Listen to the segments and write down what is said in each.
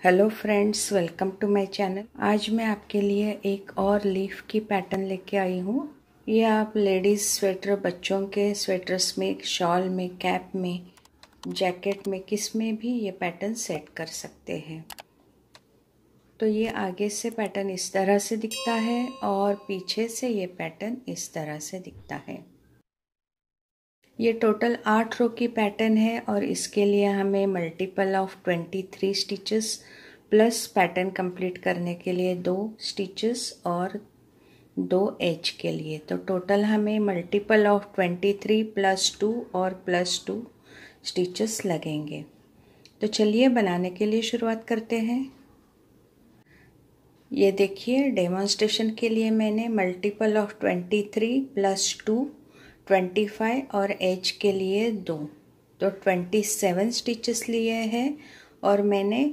Hello friends, welcome to my channel. आज मैं आपके लिए एक और लीफ की पैटर्न लेके आई हूँ। ये आप लेडीज़ स्वेटर, बच्चों के स्वेटर्स में, शॉल में, कैप में, जैकेट में, किस में भी ये पैटर्न सेट कर सकते हैं। तो ये आगे से पैटर्न इस तरह से दिखता है और पीछे से ये पैटर्न इस तरह से दिखता है। ये टोटल 8 रो की पैटर्न है और इसके लिए हमें multiple of 23 stitches plus pattern complete करने के लिए 2 स्टिचेस और 2 एज के लिए, तो टोटल हमें मल्टीपल ऑफ 23 प्लस 2 और प्लस 2 स्टिचेस लगेंगे। तो चलिए बनाने के लिए शुरुआत करते हैं। ये देखिए, डेमोन्स्ट्रेशन के लिए मैंने मल्टीपल ऑफ 23 प्लस 2 25 और एज के लिए 2, तो 27 स्टिचेस लिए हैं और मैंने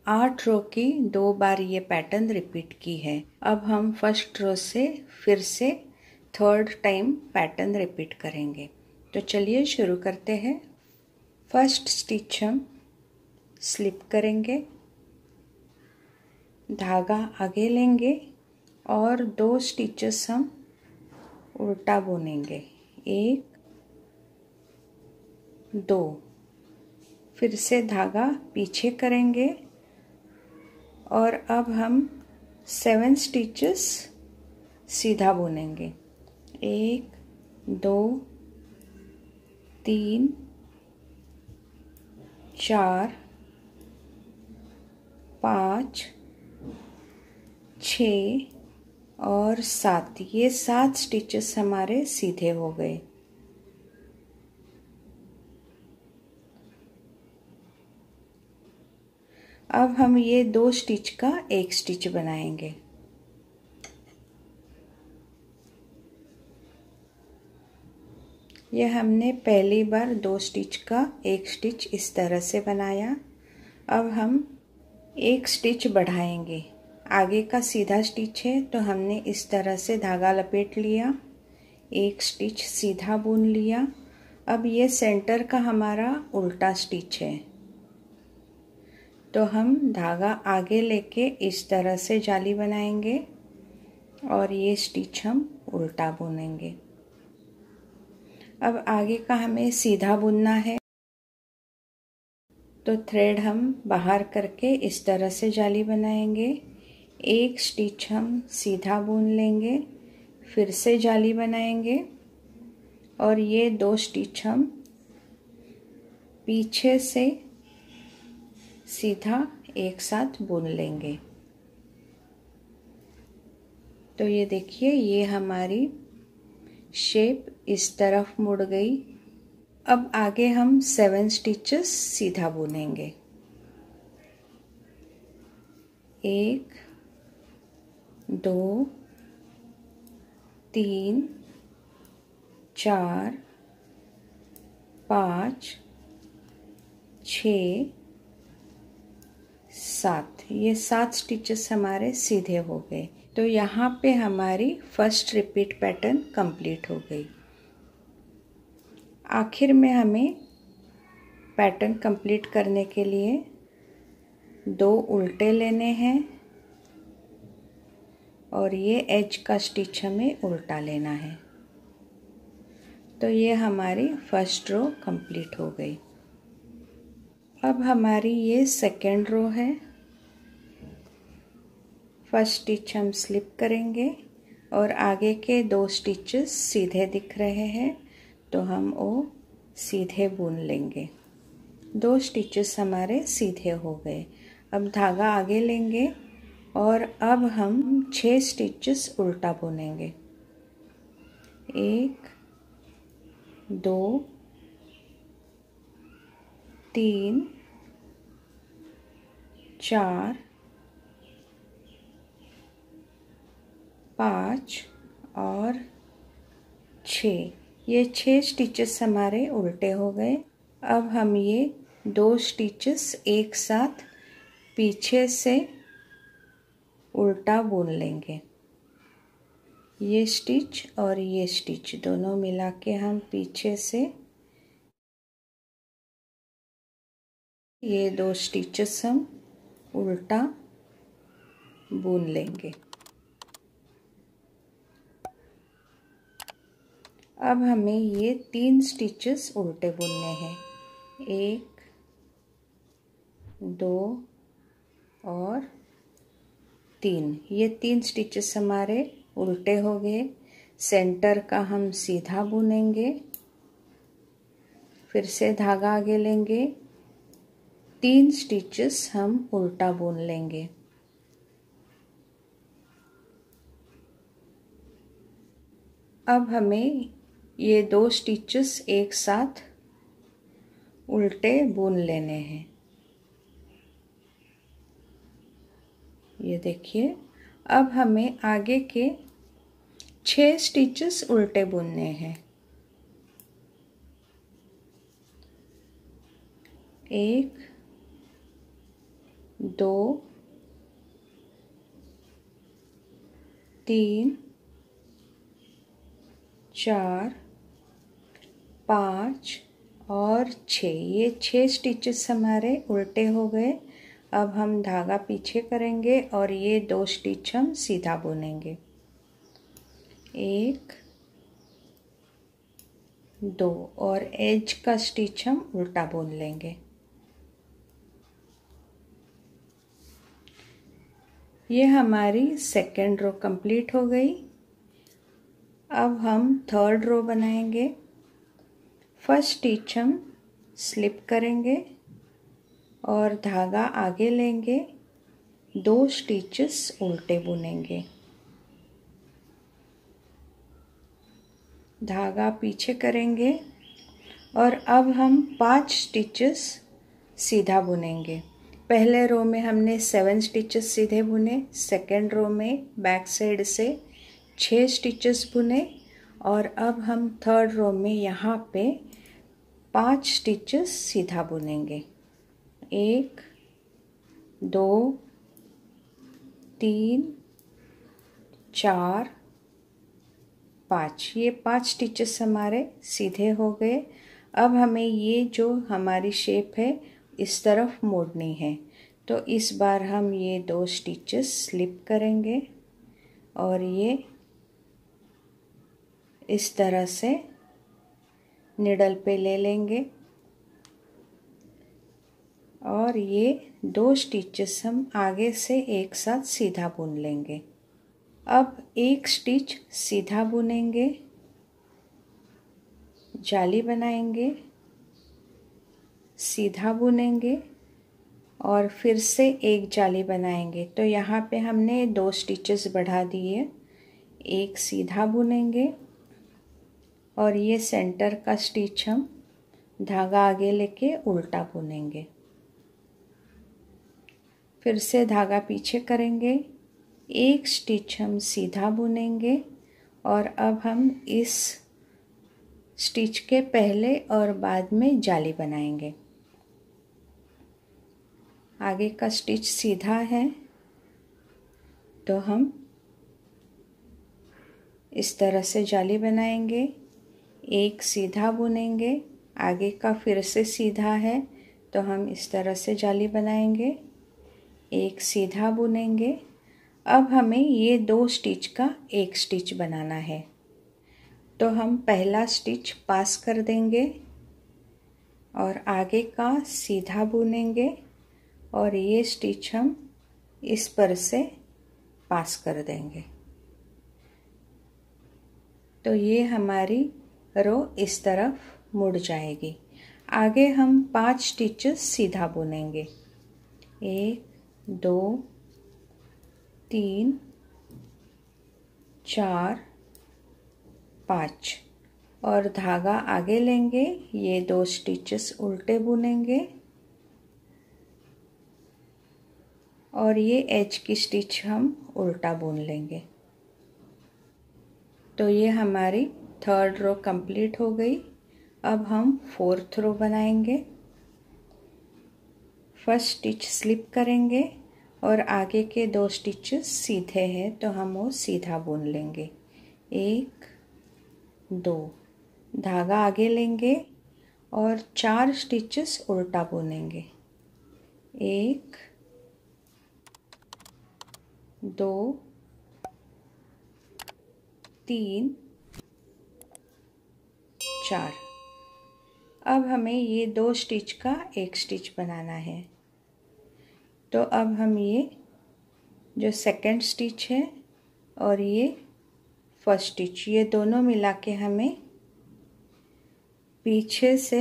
8 रो की 2 बार ये पैटर्न रिपीट की है। अब हम फर्स्ट रो से फिर से 3rd टाइम पैटर्न रिपीट करेंगे। तो चलिए शुरू करते हैं। फर्स्ट स्टिच हम स्लिप करेंगे, धागा आगे लेंगे और 2 स्टिचेस हम उल्टा बुनेंगे, 1 2, फिर से धागा पीछे करेंगे और अब हम 7 स्टिचेस सीधा बुनेंगे, 1 2 3 4 5 6 और 7। ये 7 स्टिचेस हमारे सीधे हो गए। अब हम ये 2 स्टिच का एक स्टिच बनाएंगे। ये हमने पहली बार 2 स्टिच का एक स्टिच इस तरह से बनाया। अब हम एक स्टिच बढ़ाएंगे। आगे का सीधा स्टिच है तो हमने इस तरह से धागा लपेट लिया, एक स्टिच सीधा बुन लिया। अब ये सेंटर का हमारा उल्टा स्टिच है, तो हम धागा आगे लेके इस तरह से जाली बनाएंगे और ये स्टिच हम उल्टा बुनेंगे। अब आगे का हमें सीधा बुनना है, तो थ्रेड हम बाहर करके इस तरह से जाली बनाएंगे, एक स्टिच हम सीधा बुन लेंगे, फिर से जाली बनाएंगे और ये 2 स्टिच हम पीछे से सीधा एक साथ बुन लेंगे। तो ये देखिए, ये हमारी शेप इस तरफ मुड़ गई। अब आगे हम 7 स्टिचेस सीधा बुनेंगे, 1 2 3 4 5 6 7। ये 7 स्टिचेस हमारे सीधे हो गए। तो यहाँ पे हमारी फर्स्ट रिपीट पैटर्न कंप्लीट हो गई। आखिर में हमें पैटर्न कंप्लीट करने के लिए 2 उल्टे लेने हैं और ये एज का स्टिच हमें उल्टा लेना है। तो ये हमारी फर्स्ट रो कंप्लीट हो गई। अब हमारी ये सेकेंड रो है। फर्स्ट स्टिच हम स्लिप करेंगे और आगे के 2 स्टिचेस सीधे दिख रहे हैं तो हम वो सीधे बुन लेंगे। 2 स्टिचेस हमारे सीधे हो गए। अब धागा आगे लेंगे और अब हम 6 स्टिचेस उल्टा बुनेंगे, 1 2 3 4 5 और 6। ये 6 स्टिचेस हमारे उल्टे हो गए। अब हम ये 2 स्टिचेस एक साथ पीछे से उल्टा बुन लेंगे। ये स्टिच और ये स्टिच दोनों मिला के हम पीछे से ये 2 स्टिचेस हम उल्टा बुन लेंगे। अब हमें ये 3 स्टिचेस उल्टे बुनने हैं, 1 2 और 3। ये 3 स्टिचेस हमारे उल्टे हो गए। सेंटर का हम सीधा बुनेंगे, फिर से धागा आगे लेंगे, 3 स्टिचेस हम उल्टा बुन लेंगे। अब हमें ये 2 स्टिचेस एक साथ उल्टे बुन लेने हैं। ये देखिए, अब हमें आगे के 6 स्टिचेस उल्टे बुनने हैं। 1 2 3 4 5 और 6। ये 6 स्टिचेस हमारे उल्टे हो गए। अब हम धागा पीछे करेंगे और ये 2 स्टिच हम सीधा बुनेंगे, 1 2 और एज का स्टिच हम उल्टा बुन लेंगे। ये हमारी सेकेंड रो कंप्लीट हो गई। अब हम थर्ड रो बनाएंगे। फर्स्ट स्टिच हम स्लिप करेंगे और धागा आगे लेंगे, 2 स्टिचेस उल्टे बुनेंगे, धागा पीछे करेंगे और अब हम 5 स्टिचेस सीधा बुनेंगे। पहले रो में हमने 7 स्टिचेस सीधे बुने, सेकेंड रो में बैक साइड से 6 स्टिचेस बुने और अब हम थर्ड रो में यहाँ पे 5 स्टिचेस सीधा बुनेंगे, 1 2 3 4 5। ये 5 स्टिचेस हमारे सीधे हो गए। अब हमें ये जो हमारी शेप है इस तरफ मोड़नी है, तो इस बार हम ये 2 स्टिचेस स्लिप करेंगे और ये इस तरह से निडल पे ले लेंगे और ये 2 स्टिचेस हम आगे से एक साथ सीधा बुन लेंगे। अब एक स्टिच सीधा बुनेंगे, जाली बनाएंगे, सीधा बुनेंगे और फिर से एक जाली बनाएंगे। तो यहाँ पे हमने 2 स्टिचेस बढ़ा दिए, एक सीधा बुनेंगे और ये सेंटर का स्टिच हम धागा आगे लेके उल्टा बुनेंगे, फिर से धागा पीछे करेंगे, एक स्टिच हम सीधा बुनेंगे और अब हम इस स्टिच के पहले और बाद में जाली बनाएंगे। आगे का स्टिच सीधा है तो हम इस तरह से जाली बनाएंगे, एक सीधा बुनेंगे, आगे का फिर से सीधा है तो हम इस तरह से जाली बनाएंगे, एक सीधा बुनेंगे। अब हमें ये 2 स्टिच का एक स्टिच बनाना है, तो हम पहला स्टिच पास कर देंगे और आगे का सीधा बुनेंगे और ये स्टिच हम इस पर से पास कर देंगे। तो ये हमारी रो इस तरफ मुड़ जाएगी। आगे हम 5 स्टिचेस सीधा बुनेंगे, 1 2 3 4 5 और धागा आगे लेंगे, ये 2 स्टिचेस उल्टे बुनेंगे और ये एज की स्टिच हम उल्टा बुन लेंगे। तो ये हमारी थर्ड रो कंप्लीट हो गई। अब हम फोर्थ रो बनाएंगे। फर्स्ट स्टिच स्लिप करेंगे और आगे के 2 स्टिचेस सीधे हैं तो हम वो सीधा बुन लेंगे, 1 2 धागा आगे लेंगे और 4 स्टिचेस उल्टा बुनेंगे, 1 2 3 4। अब हमें ये 2 स्टिच का एक स्टिच बनाना है। तो अब हम ये जो सेकंड स्टिच है और ये फर्स्ट स्टिच, ये दोनों मिला के हमें पीछे से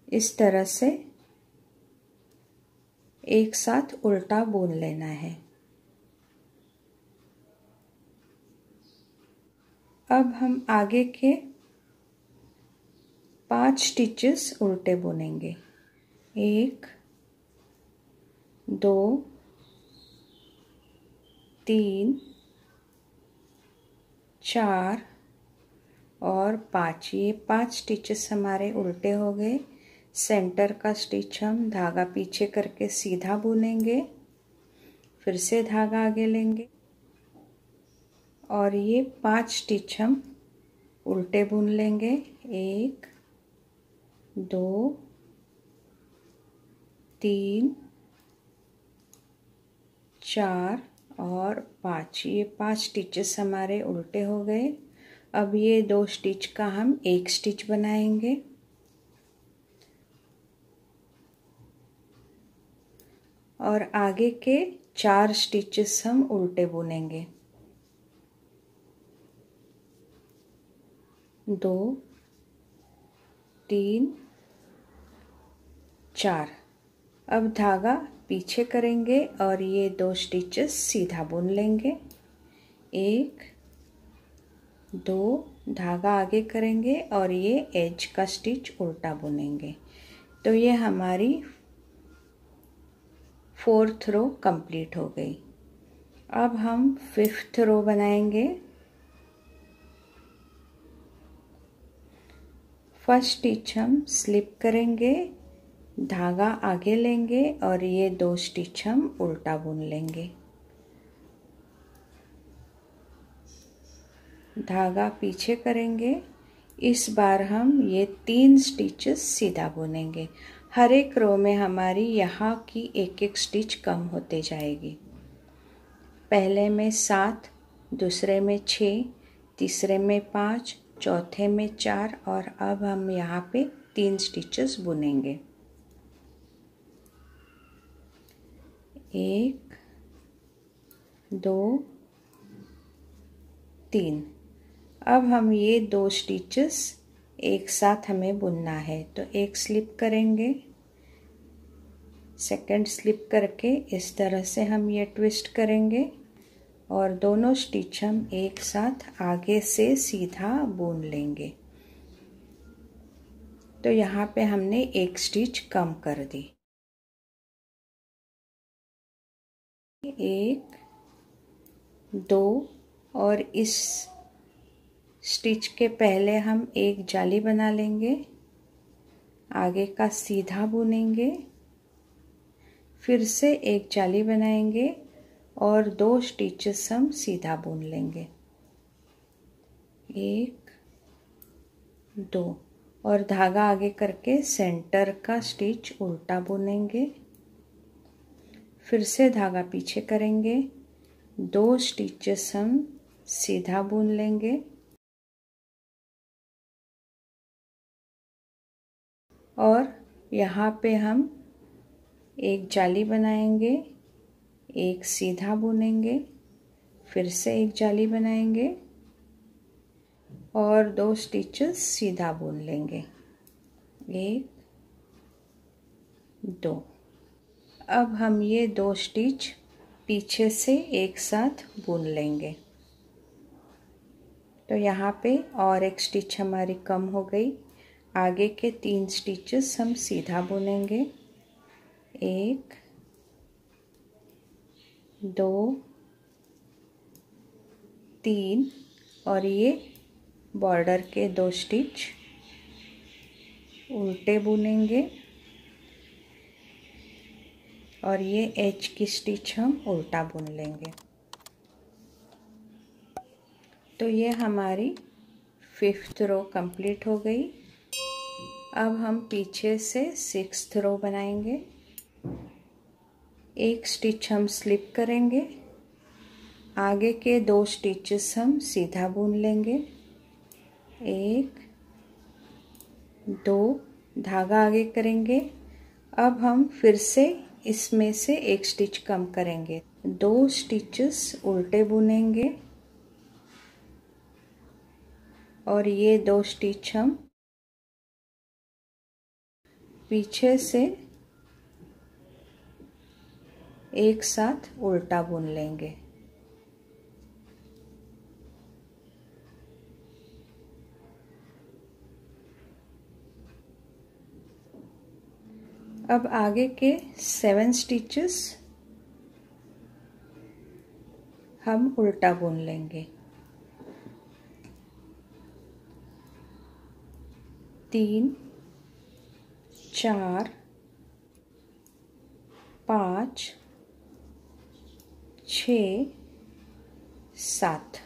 इस तरह से एक साथ उल्टा बुन लेना है। अब हम आगे के 5 स्टिचेस उल्टे बुनेंगे। 1 2 3 4 और 5। ये 5 स्टिचेस हमारे उल्टे हो गए। सेंटर का स्टिच हम धागा पीछे करके सीधा बुनेंगे, फिर से धागा आगे लेंगे और ये 5 स्टिच हम उल्टे बुन लेंगे। 1 2 3 4 और 5। ये 5 स्टिचेस हमारे उल्टे हो गए। अब ये 2 स्टिच का हम एक स्टिच बनाएंगे और आगे के 4 स्टिचेस हम उल्टे बुनेंगे। 2 3 4। अब धागा पीछे करेंगे और ये 2 स्टिचेस सीधा बुन लेंगे। 1 2 धागा आगे करेंगे और ये एज का स्टिच उल्टा बुनेंगे। तो ये हमारी 4th रो कंप्लीट हो गई। अब हम 5th रो बनाएंगे। फर्स्ट स्टिच हम स्लिप करेंगे, धागा आगे लेंगे और ये 2 स्टिच हम उल्टा बुन लेंगे। धागा पीछे करेंगे। इस बार हम ये 3 स्टिचेस सीधा बुनेंगे। हर एक रो में हमारी यहाँ की एक एक स्टिच कम होते जाएगी। पहले में 7, दूसरे में 6, तीसरे में 5, चौथे में 4 और अब हम यहाँ पे 3 स्टिचेस बुनेंगे। 1 2 3। अब हम ये 2 स्टिचेस एक साथ हमें बुनना है। तो एक स्लिप करेंगे, सेकंड स्लिप करके इस तरह से हम ये ट्विस्ट करेंगे और दोनों स्टिच हम एक साथ आगे से सीधा बुन लेंगे। तो यहाँ पे हमने एक स्टिच कम कर दी। 1 2 और इस स्टिच के पहले हम एक जाली बना लेंगे, आगे का सीधा बुनेंगे, फिर से एक जाली बनाएंगे और 2 स्टिचेस हम सीधा बुन लेंगे। 1 2 और धागा आगे करके सेंटर का स्टिच उल्टा बुनेंगे, फिर से धागा पीछे करेंगे, 2 स्टिचेस हम सीधा बुन लेंगे और यहाँ पे हम एक जाली बनाएंगे, एक सीधा बुनेंगे, फिर से एक जाली बनाएंगे और 2 स्टिचेस सीधा बुन लेंगे। 1 2। अब हम ये 2 स्टिच पीछे से एक साथ बुन लेंगे। तो यहाँ पे और एक स्टिच हमारी कम हो गई। आगे के 3 स्टिचेस हम सीधा बुनेंगे। 1 2 3 और ये बॉर्डर के 2 स्टिच उल्टे बुनेंगे और ये एज की स्टिच हम उल्टा बुन लेंगे। तो ये हमारी 5th रो कंप्लीट हो गई। अब हम पीछे से 6th रो बनाएंगे। एक स्टिच हम स्लिप करेंगे, आगे के 2 स्टिचेस हम सीधा बुन लेंगे, 1 2, धागा आगे करेंगे। अब हम फिर से इसमें से एक स्टिच कम करेंगे, 2 स्टिचेस उल्टे बुनेंगे और ये 2 स्टिच हम पीछे से एक साथ उल्टा बुन लेंगे। अब आगे के 7 स्टिचेस हम उल्टा बुन लेंगे, 3 4 5 6 7,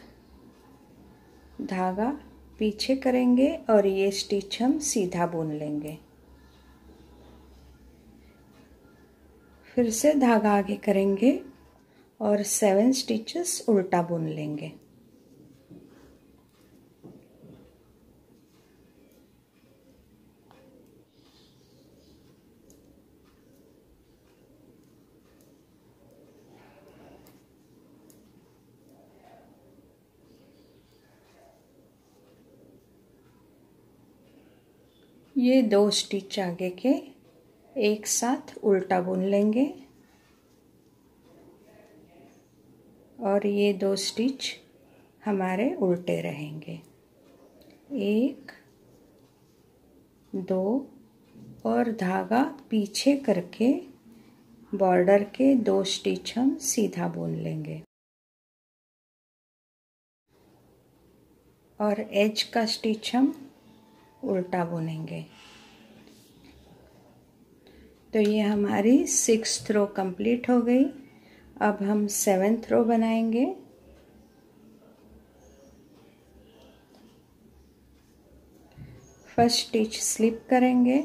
धागा पीछे करेंगे और ये स्टिच हम सीधा बुन लेंगे। फिर से धागा आगे करेंगे और 7 स्टिचेस उल्टा बुन लेंगे। ये 2 स्टिच आगे के एक साथ उल्टा बुन लेंगे और ये 2 स्टिच हमारे उल्टे रहेंगे, 1 2 और धागा पीछे करके बॉर्डर के 2 स्टिच हम सीधा बुन लेंगे और एज का स्टिच हम उल्टा बुनेंगे। तो ये हमारी 6th रो कंप्लीट हो गई। अब हम 7th रो बनाएंगे। फर्स्ट स्टिच स्लिप करेंगे,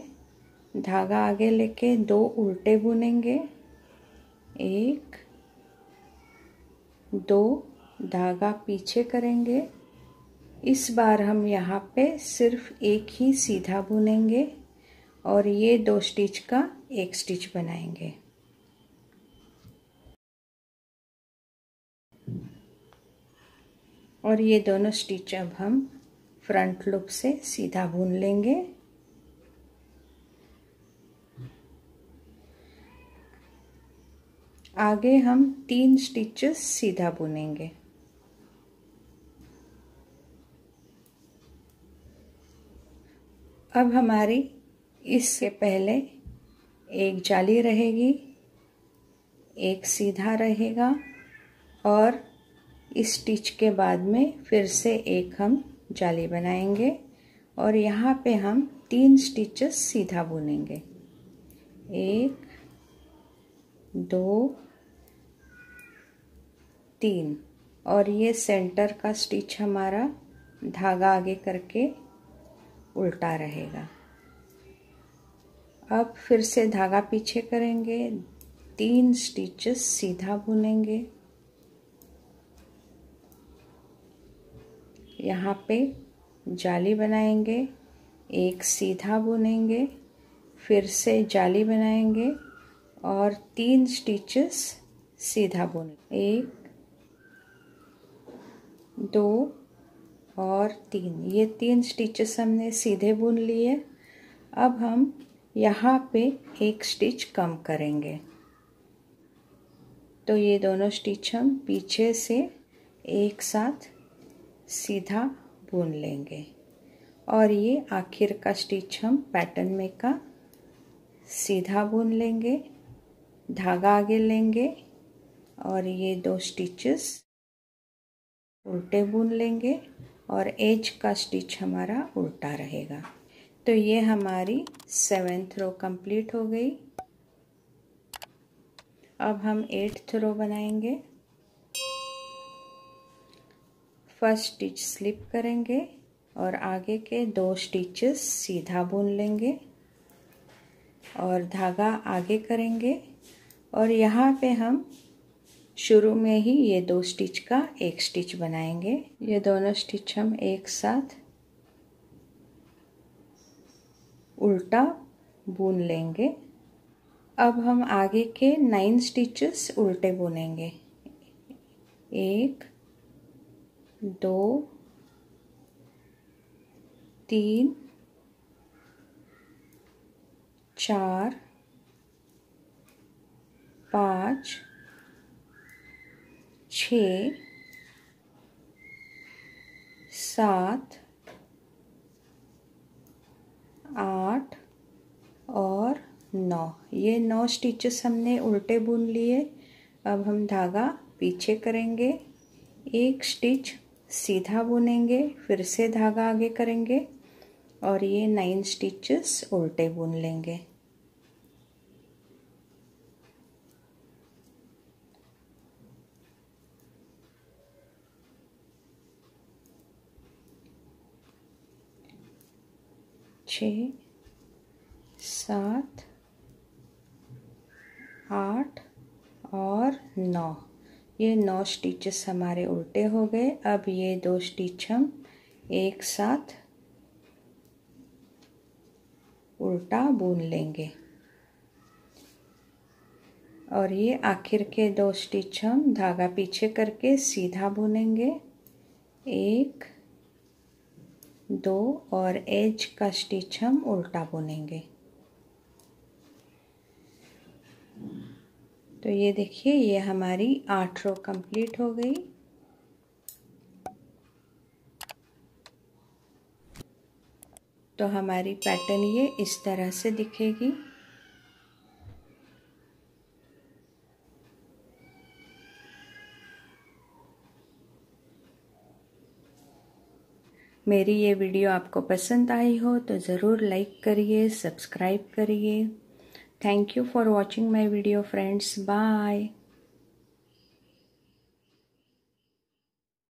धागा आगे लेके 2 उल्टे बुनेंगे, 1 2, धागा पीछे करेंगे। इस बार हम यहाँ पे सिर्फ एक ही सीधा बुनेंगे और ये 2 स्टिच का एक स्टिच बनाएंगे। और ये दोनों स्टिच अब हम फ्रंट लूप से सीधा बुन लेंगे। आगे हम 3 स्टिचेस सीधा बुनेंगे। अब हमारी इससे पहले एक जाली रहेगी, एक सीधा रहेगा और इस स्टिच के बाद में फिर से एक हम जाली बनाएंगे और यहाँ पे हम 3 स्टिचेस सीधा बुनेंगे, 1 2 3 और ये सेंटर का स्टिच हमारा धागा आगे करके उल्टा रहेगा। अब फिर से धागा पीछे करेंगे, 3 स्टिचेस सीधा बुनेंगे, यहाँ पे जाली बनाएंगे, एक सीधा बुनेंगे, फिर से जाली बनाएंगे और 3 स्टिचेस सीधा बुनेंगे, 1 2 और 3। ये 3 स्टिचेस हमने सीधे बुन लिए। अब हम यहाँ पे एक स्टिच कम करेंगे, तो ये दोनों स्टिच हम पीछे से एक साथ सीधा बुन लेंगे और ये आखिर का स्टिच हम पैटर्न में का सीधा बुन लेंगे, धागा आगे लेंगे और ये 2 स्टिचेस उल्टे बुन लेंगे और एज का स्टिच हमारा उल्टा रहेगा। तो ये हमारी 7th रो कंप्लीट हो गई। अब हम 8th रो बनाएंगे। फर्स्ट स्टिच स्लिप करेंगे और आगे के 2 स्टिचेस सीधा बुन लेंगे और धागा आगे करेंगे और यहाँ पे हम शुरू में ही ये 2 स्टिच का एक स्टिच बनाएंगे। ये दोनों स्टिच हम एक साथ उल्टा बुन लेंगे। अब हम आगे के 9 स्टिचेस उल्टे बुनेंगे। 1 2 3 4 5 6 7 8 और 9। ये 9 स्टिचेस हमने उल्टे बुन लिए। अब हम धागा पीछे करेंगे, एक स्टिच सीधा बुनेंगे, फिर से धागा आगे करेंगे और ये 9 स्टिचेस उल्टे बुन लेंगे। छः 7 8 और 9। ये 9 स्टिचेस हमारे उल्टे हो गए। अब ये 2 स्टिच हम एक साथ उल्टा बुन लेंगे और ये आखिर के 2 स्टिच हम धागा पीछे करके सीधा बुनेंगे। 1 2 और एज का स्टिच हम उल्टा बुनेंगे। तो ये देखिए, ये हमारी 8 रो कंप्लीट हो गई। तो हमारी पैटर्न ये इस तरह से दिखेगी। मेरी ये वीडियो आपको पसंद आई हो तो ज़रूर लाइक करिए, सब्सक्राइब करिए। Thank you for watching my video friends. Bye.